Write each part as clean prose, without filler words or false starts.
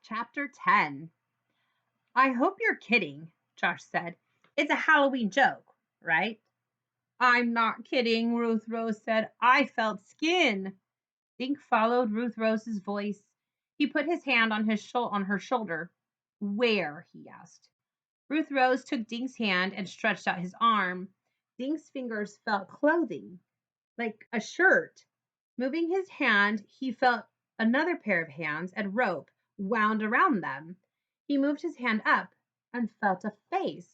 Chapter 10. I hope you're kidding, Josh said. It's a Halloween joke, right? I'm not kidding, Ruth Rose said. I felt skin. Dink followed Ruth Rose's voice. He put his hand on her shoulder. Where? He asked. Ruth Rose took Dink's hand and stretched out his arm. Dink's fingers felt clothing, like a shirt. Moving his hand, he felt another pair of hands and rope wound around them. He moved his hand up and felt a face.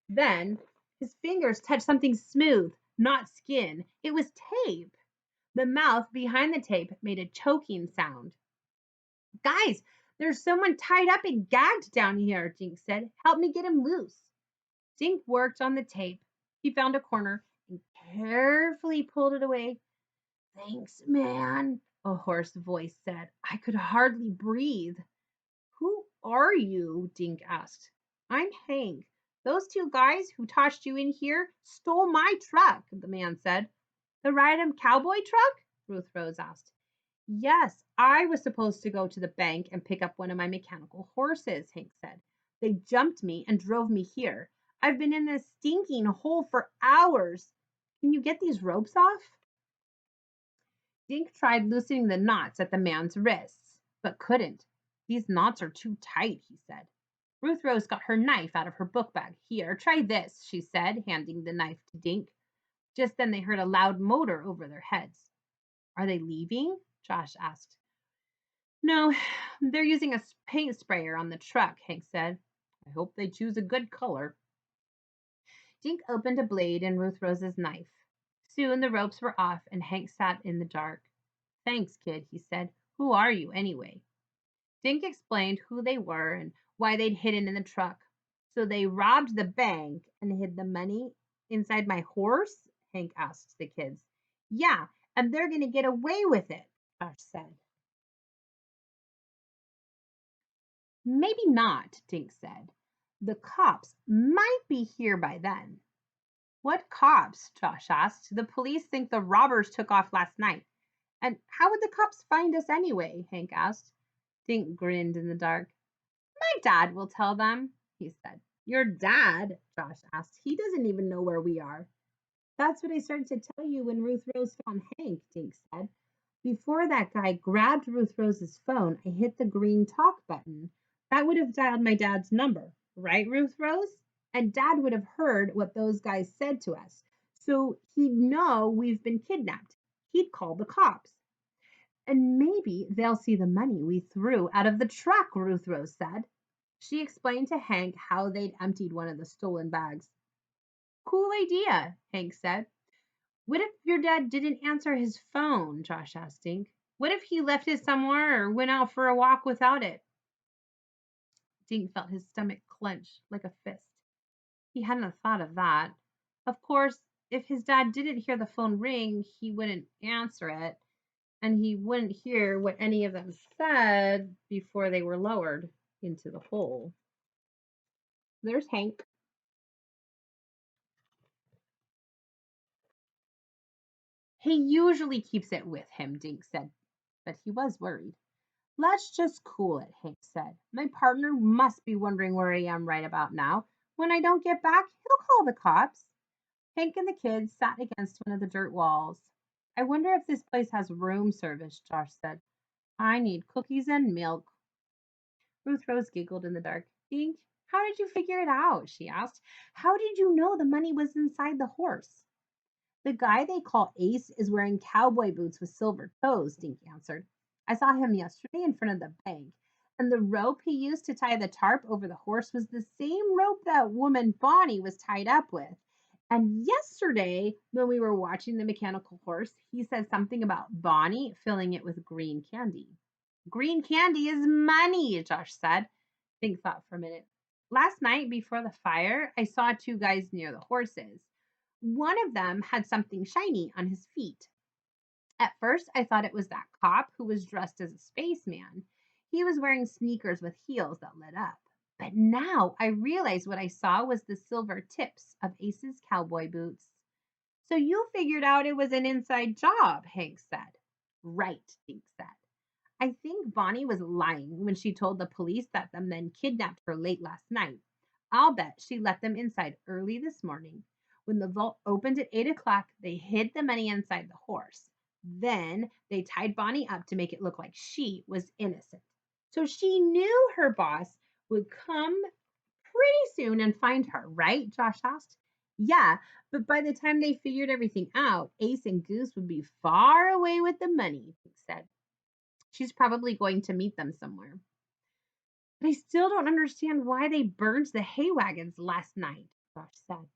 Then his fingers touched something smooth, not skin. It was tape. The mouth behind the tape made a choking sound. Guys, there's someone tied up and gagged down here, Dink said. Help me get him loose. Dink worked on the tape. He found a corner and carefully pulled it away. Thanks, man, a hoarse voice said. I could hardly breathe. Who are you? Dink asked. I'm Hank. Those two guys who tossed you in here stole my truck, the man said. The random cowboy truck? Ruth Rose asked. Yes, I was supposed to go to the bank and pick up one of my mechanical horses, Hank said. They jumped me and drove me here. I've been in this stinking hole for hours. Can you get these ropes off? Dink tried loosening the knots at the man's wrists, but couldn't. These knots are too tight, he said. Ruth Rose got her knife out of her book bag. Here, try this, she said, handing the knife to Dink. Just then they heard a loud motor over their heads. Are they leaving? Josh asked. No, they're using a paint sprayer on the truck, Hank said. I hope they choose a good color. Dink opened a blade in Ruth Rose's knife. Soon the ropes were off and Hank sat in the dark. Thanks, kid, he said. Who are you, anyway? Dink explained who they were and why they'd hidden in the truck. So they robbed the bank and hid the money inside my horse? Hank asked the kids. Yeah, and they're going to get away with it, Josh said. Maybe not, Dink said. The cops might be here by then. What cops? Josh asked. The police think the robbers took off last night. And how would the cops find us anyway? Hank asked. Dink grinned in the dark. My dad will tell them, he said. Your dad? Josh asked. He doesn't even know where we are. That's what I started to tell you when Ruth Rose found Hank, Dink said. Before that guy grabbed Ruth Rose's phone, I hit the green talk button. That would have dialed my dad's number, right, Ruth Rose? And dad would have heard what those guys said to us. So he'd know we've been kidnapped. He'd call the cops. And maybe they'll see the money we threw out of the truck, Ruth Rose said. She explained to Hank how they'd emptied one of the stolen bags. Cool idea, Hank said. What if your dad didn't answer his phone? Josh asked Dink. What if he left it somewhere or went out for a walk without it? Dink felt his stomach clench like a fist. He hadn't thought of that. Of course, if his dad didn't hear the phone ring, he wouldn't answer it, and he wouldn't hear what any of them said before they were lowered into the hole. There's Hank. He usually keeps it with him, Dink said, but he was worried. Let's just cool it, Hank said. My partner must be wondering where I am right about now. When I don't get back, he'll call the cops. Hank and the kids sat against one of the dirt walls. I wonder if this place has room service, Josh said. I need cookies and milk. Ruth Rose giggled in the dark. Dink, how did you figure it out? She asked. How did you know the money was inside the horse? The guy they call Ace is wearing cowboy boots with silver toes, Dink answered. I saw him yesterday in front of the bank, and the rope he used to tie the tarp over the horse was the same rope that woman Bonnie was tied up with. And yesterday, when we were watching the mechanical horse, he said something about Bonnie filling it with green candy. Green candy is money, Josh said. Dink thought for a minute. Last night before the fire, I saw two guys near the horses. One of them had something shiny on his feet. At first, I thought it was that cop who was dressed as a spaceman. He was wearing sneakers with heels that lit up. But now I realize what I saw was the silver tips of Ace's cowboy boots. So you figured out it was an inside job, Hank said. Right, Dink said. I think Bonnie was lying when she told the police that the men kidnapped her late last night. I'll bet she let them inside early this morning. When the vault opened at 8 o'clock, they hid the money inside the horse. Then they tied Bonnie up to make it look like she was innocent. So she knew her boss would come pretty soon and find her, right? Josh asked. Yeah, but by the time they figured everything out, Ace and Goose would be far away with the money, he said. She's probably going to meet them somewhere. But I still don't understand why they burned the hay wagons last night, Josh said.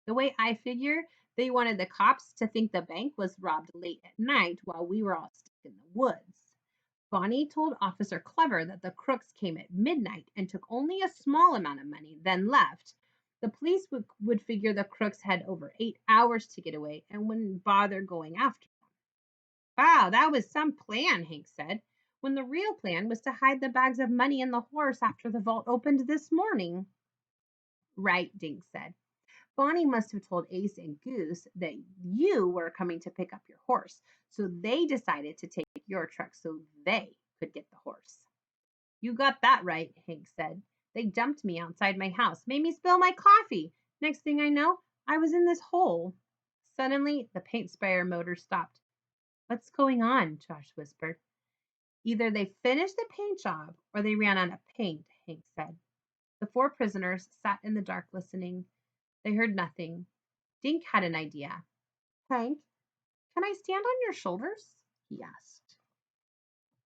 The way I figure, they wanted the cops to think the bank was robbed late at night while we were all stuck in the woods. Bonnie told Officer Clever that the crooks came at midnight and took only a small amount of money, then left. The police would figure the crooks had over 8 hours to get away and wouldn't bother going after them. Wow, that was some plan, Hank said, when the real plan was to hide the bags of money in the horse after the vault opened this morning. Right, Dink said. Bonnie must have told Ace and Goose that you were coming to pick up your horse, so they decided to take your truck so they could get the horse. You got that right, Hank said. They dumped me outside my house, made me spill my coffee. Next thing I know, I was in this hole. Suddenly, the paint sprayer motor stopped. What's going on? Josh whispered. Either they finished the paint job or they ran out of paint, Hank said. The four prisoners sat in the dark listening. They heard nothing. Dink had an idea. Hank, can I stand on your shoulders? He asked.